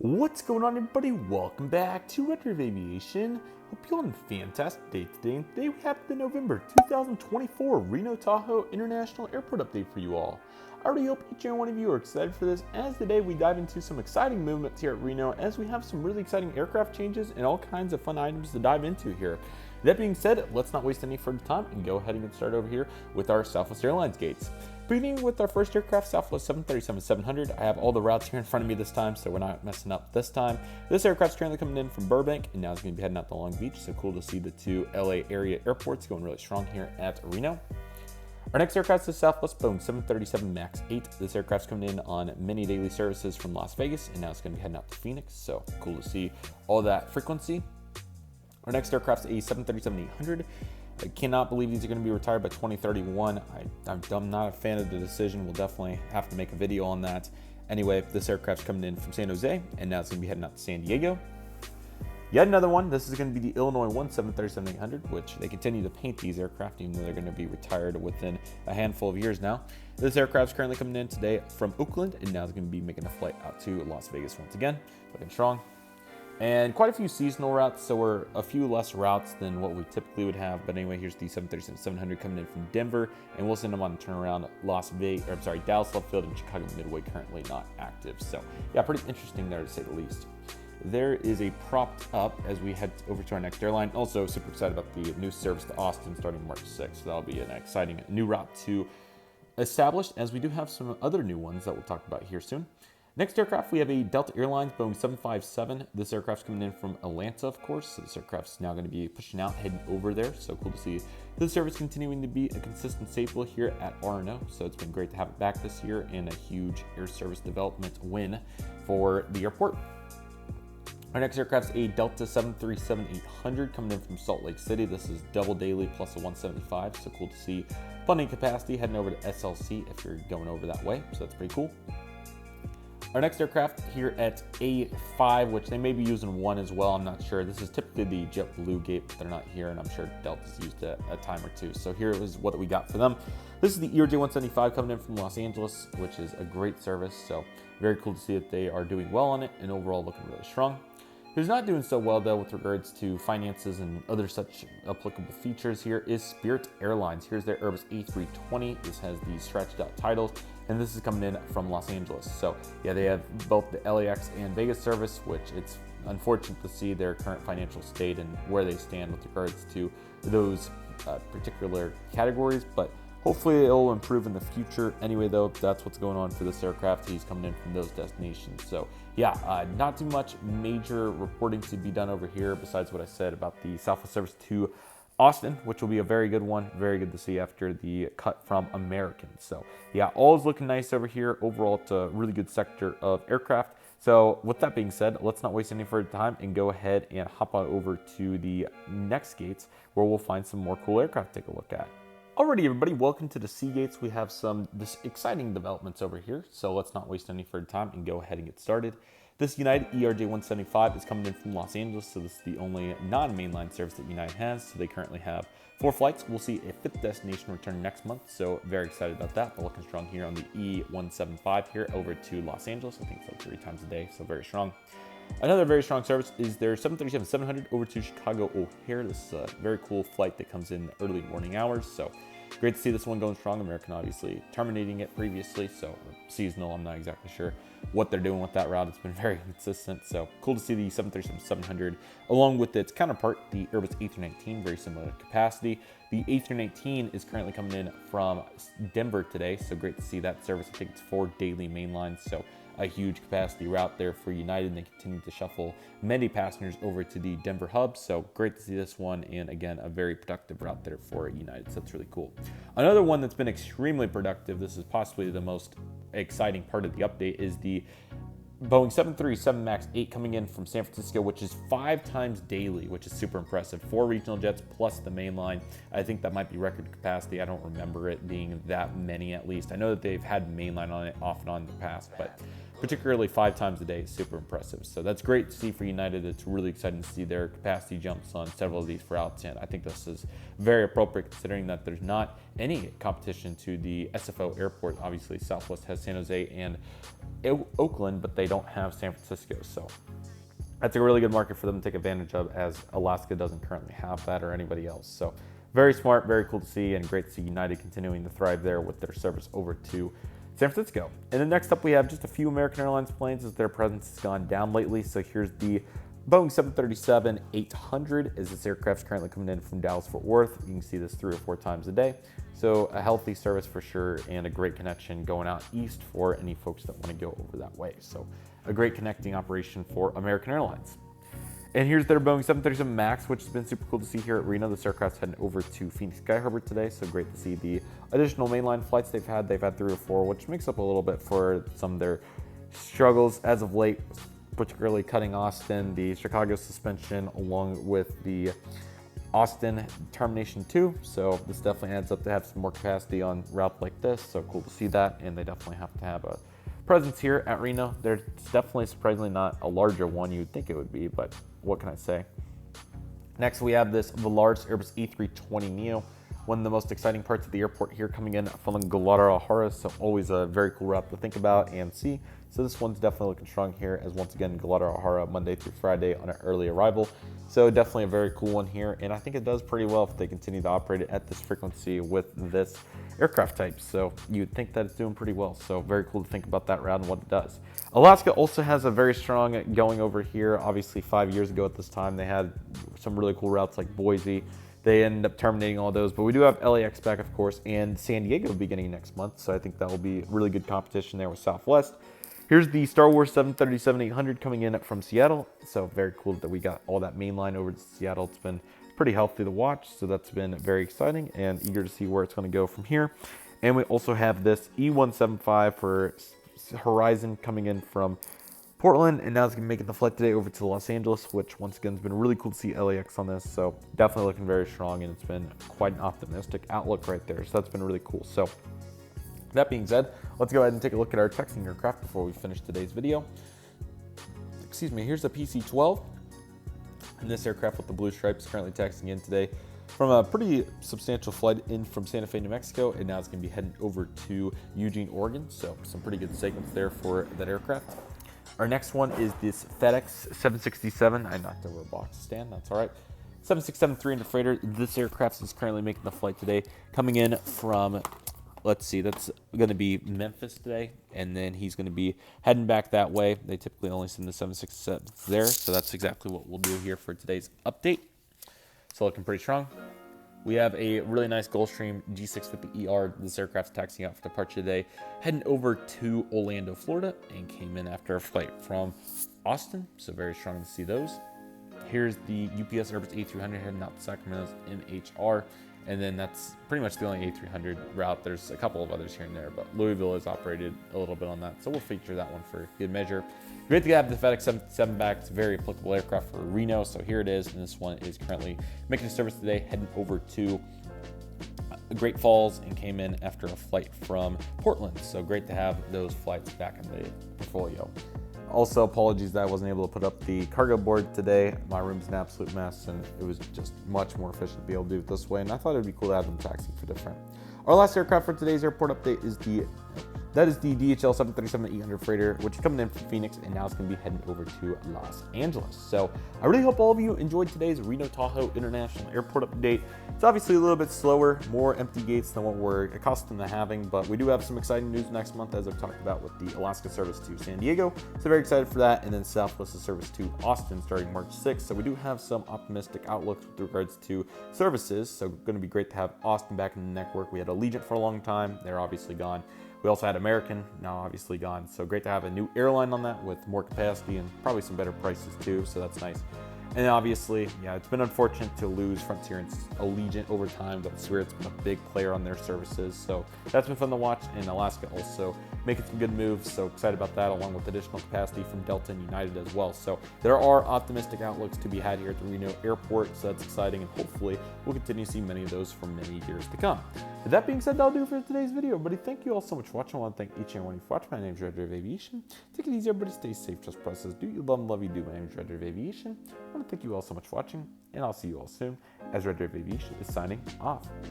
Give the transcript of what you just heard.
What's going on, everybody? Welcome back to Redriveraviation. Hope you're on a fantastic day today. And today we have the November 2024 Reno-Tahoe International Airport update for you all. I already hope each and every one of you are excited for this, as today we dive into some exciting movements here at Reno, as we have some really exciting aircraft changes and all kinds of fun items to dive into here. That being said, let's not waste any further time and go ahead and get started over here with our Southwest Airlines gates. Beginning with our first aircraft, Southwest 737-700. I have all the routes here in front of me this time, so we're not messing up this time. This aircraft's currently coming in from Burbank, and now it's going to be heading out to Long Beach, so cool to see the two LA area airports going really strong here at Reno. Our next aircraft is Southwest Boeing 737 MAX 8. This aircraft's coming in on many daily services from Las Vegas, and now it's going to be heading out to Phoenix, so cool to see all that frequency. Our next aircraft's a 737-800. I cannot believe these are going to be retired by 2031. I'm not a fan of the decision. We'll definitely have to make a video on that. Anyway, this aircraft's coming in from San Jose, and now it's going to be heading out to San Diego. Yet another one. This is going to be the Illinois 737-800, which they continue to paint these aircraft, even though they're going to be retired within a handful of years now. This aircraft's currently coming in today from Oakland, and now it's going to be making a flight out to Las Vegas once again. Looking strong. And quite a few seasonal routes, so we're a few less routes than what we typically would have. But anyway, here's the 737-700 coming in from Denver, and we'll send them on a turnaround. Dallas Love Field and Chicago Midway currently not active. So yeah, pretty interesting there to say the least. There is a propped up as we head over to our next airline. Also super excited about the new service to Austin starting March 6th. So that'll be an exciting new route to establish, as we do have some other new ones that we'll talk about here soon. Next aircraft, we have a Delta Airlines Boeing 757. This aircraft's coming in from Atlanta, of course. So this aircraft's now going to be pushing out, heading over there. So cool to see this service continuing to be a consistent staple here at RNO. So it's been great to have it back this year, and a huge air service development win for the airport. Our next aircraft's a Delta 737-800 coming in from Salt Lake City. This is double daily plus a 175. So cool to see plenty of capacity heading over to SLC if you're going over that way. So that's pretty cool. Our next aircraft here at A5, which they may be using one as well, I'm not sure. This is typically the JetBlue gate, but they're not here, and I'm sure Delta's used it a time or two. So here is what we got for them. This is the ERJ-175 coming in from Los Angeles, which is a great service. So very cool to see that they are doing well on it, and overall looking really strong. Who's not doing so well, though, with regards to finances and other such applicable features here is Spirit Airlines. Here's their Airbus A320. This has the stretched out titles, and this is coming in from Los Angeles. So yeah, they have both the LAX and Vegas service, which it's unfortunate to see their current financial state and where they stand with regards to those particular categories, but hopefully it'll improve in the future. Anyway, though, that's what's going on for this aircraft. He's coming in from those destinations. So yeah, not too much major reporting to be done over here besides what I said about the Southwest service to Austin, which will be a very good one. Very good to see after the cut from American. So yeah, all is looking nice over here. Overall, it's a really good sector of aircraft. So with that being said, let's not waste any further time and go ahead and hop on over to the next gates, where we'll find some more cool aircraft to take a look at. Alrighty, everybody, welcome to the C gates. We have some exciting developments over here, so let's not waste any further time and go ahead and get started. This United ERJ-175 is coming in from Los Angeles, so this is the only non-mainline service that United has. So they currently have 4 flights. We'll see a 5th destination return next month, so very excited about that. But looking strong here on the E175 here over to Los Angeles. I think it's like 3 times a day, so very strong. Another very strong service is their 737-700 over to Chicago O'Hare. This is a very cool flight that comes in early morning hours, so great to see this one going strong. American obviously terminating it previously, so seasonal. I'm not exactly sure what they're doing with that route. It's been very consistent, so cool to see the 737-700 along with its counterpart, the Airbus A319, very similar capacity. The A319 is currently coming in from Denver today, so great to see that service. I think it's 4 daily mainlines, so a huge capacity route there for United, and they continue to shuffle many passengers over to the Denver hub. So great to see this one, and again, a very productive route there for United. So that's really cool. Another one that's been extremely productive, this is possibly the most exciting part of the update, is the Boeing 737 MAX 8 coming in from San Francisco, which is 5 times daily, which is super impressive. 4 regional jets plus the main line. I think that might be record capacity. I don't remember it being that many, at least. I know that they've had mainline on it off and on in the past, but particularly 5 times a day is super impressive. So that's great to see for United. It's really exciting to see their capacity jumps on several of these routes, and I think this is very appropriate considering that there's not any competition to the SFO airport. Obviously, Southwest has San Jose and Oakland, but they don't have San Francisco. So that's a really good market for them to take advantage of, as Alaska doesn't currently have that, or anybody else. So very smart, very cool to see, and great to see United continuing to thrive there with their service over to San Francisco. And then next up, we have just a few American Airlines planes, as their presence has gone down lately. So here's the Boeing 737-800, as this aircraft is currently coming in from Dallas-Fort Worth. You can see this 3 or 4 times a day. So a healthy service for sure, and a great connection going out east for any folks that want to go over that way. So a great connecting operation for American Airlines. And here's their Boeing 737 MAX, which has been super cool to see here at Reno. This aircraft's heading over to Phoenix Sky Harbor today, so great to see the additional mainline flights they've had. They've had 3 or 4, which makes up a little bit for some of their struggles as of late, particularly cutting Austin, the Chicago suspension, along with the Austin termination too. So this definitely adds up to have some more capacity on routes like this. So cool to see that, and they definitely have to have a presence here at Reno. There's definitely surprisingly not a larger one you'd think it would be, but what can I say? Next, we have the large Airbus A320neo, one of the most exciting parts of the airport here, coming in from Guadalajara. So always a very cool route to think about and see. So this one's definitely looking strong here, as once again, Guadalajara Monday through Friday on an early arrival. So definitely a very cool one here, and I think it does pretty well if they continue to operate it at this frequency with this aircraft type. So you'd think that it's doing pretty well. So very cool to think about that route and what it does. Alaska also has a very strong going over here. Obviously 5 years ago at this time, they had some really cool routes like Boise. They ended up terminating all those, but we do have LAX back, of course, and San Diego beginning next month. So I think that will be really good competition there with Southwest. Here's the Star Wars 737-800 coming in from Seattle. So very cool that we got all that main line over to Seattle. It's been pretty healthy to watch, so that's been very exciting, and eager to see where it's going to go from here. And we also have this E175 for Horizon coming in from Portland, and now it's going to be making the flight today over to Los Angeles, which once again has been really cool to see LAX on this. So definitely looking very strong, and it's been quite an optimistic outlook right there. So that's been really cool. So that being said, let's go ahead and take a look at our texting aircraft before we finish today's video. Excuse me, here's the PC-12. And this aircraft with the blue stripes currently taxiing in today from a pretty substantial flight in from Santa Fe, New Mexico, and now it's going to be heading over to Eugene, Oregon. So some pretty good segments there for that aircraft. Our next one is this FedEx 767. I knocked over a box stand, that's all right. 767-300 freighter. This aircraft is currently making the flight today, coming in from, let's see, that's going to be Memphis today, and then he's going to be heading back that way. They typically only send the 767s there, so that's exactly what we'll do here for today's update. So looking pretty strong. We have a really nice Gulfstream G650ER. This aircraft's taxiing out for departure today, heading over to Orlando, Florida, and came in after a flight from Austin, so very strong to see those. Here's the UPS Airbus A300 heading out to Sacramento's MHR. And then that's pretty much the only A300 route. There's a couple of others here and there, but Louisville has operated a little bit on that. So we'll feature that one for good measure. Great to have the FedEx 777 back. It's a very applicable aircraft for Reno. So here it is. And this one is currently making a service today, heading over to Great Falls, and came in after a flight from Portland. So great to have those flights back in the portfolio. Also, apologies that I wasn't able to put up the cargo board today. My room's an absolute mess, and it was just much more efficient to be able to do it this way, and I thought it would be cool to have them taxiing for different. Our last aircraft for today's airport update is the DHL 737-800 freighter, which is coming in from Phoenix, and now it's going to be heading over to Los Angeles. So I really hope all of you enjoyed today's Reno-Tahoe International Airport update. It's obviously a little bit slower, more empty gates than what we're accustomed to having, but we do have some exciting news next month, as I've talked about, with the Alaska service to San Diego. So very excited for that, and then Southwest's service to Austin starting March 6th. So we do have some optimistic outlooks with regards to services. So going to be great to have Austin back in the network. We had Allegiant for a long time. They're obviously gone. We also had American, now obviously gone. So great to have a new airline on that with more capacity and probably some better prices too, so that's nice. And obviously, yeah, it's been unfortunate to lose Frontier and Allegiant over time, but Spirit's been a big player on their services. So that's been fun to watch. And Alaska also making some good moves. So excited about that, along with additional capacity from Delta and United as well. So there are optimistic outlooks to be had here at the Reno Airport. So that's exciting. And hopefully we'll continue to see many of those for many years to come. With that being said, that'll do it for today's video. Everybody, thank you all so much for watching. I want to thank each and one of you for watching. My name is Redriveraviation. Take it easy, everybody. Stay safe. Trust process. Do you love and love you do. My name is Redriveraviation. I want to thank you all so much for watching, and I'll see you all soon as Redriveraviation is signing off.